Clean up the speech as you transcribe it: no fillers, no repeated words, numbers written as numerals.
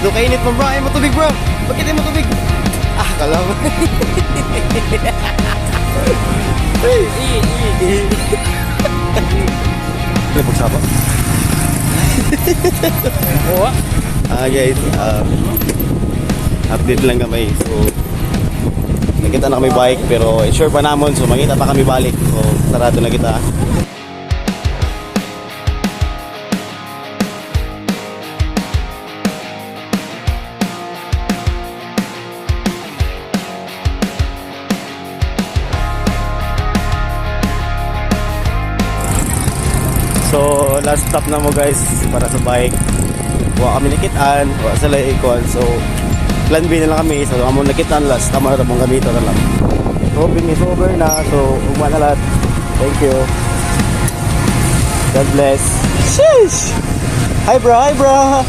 Masyado kainit mo bro. Ay mo tubig bro. Bakit ay mo tubig? Ah, kala mo. Ano pagsapa? Oo. Guys, update lang kami. So, nakita na kami bike pero sure pa namon. So, makita pa kami balik. So, sarado na kita. So, last stop na mo guys para sa bike. Huwag kami nakitaan, huwag sila ikon. So, plan B na lang kami. So, among nakitaan last, tama na mong gamito na lang. Roping is over na. So, umma na lahat. Thank you. God bless. Sheesh! Hi bro! Hi bro!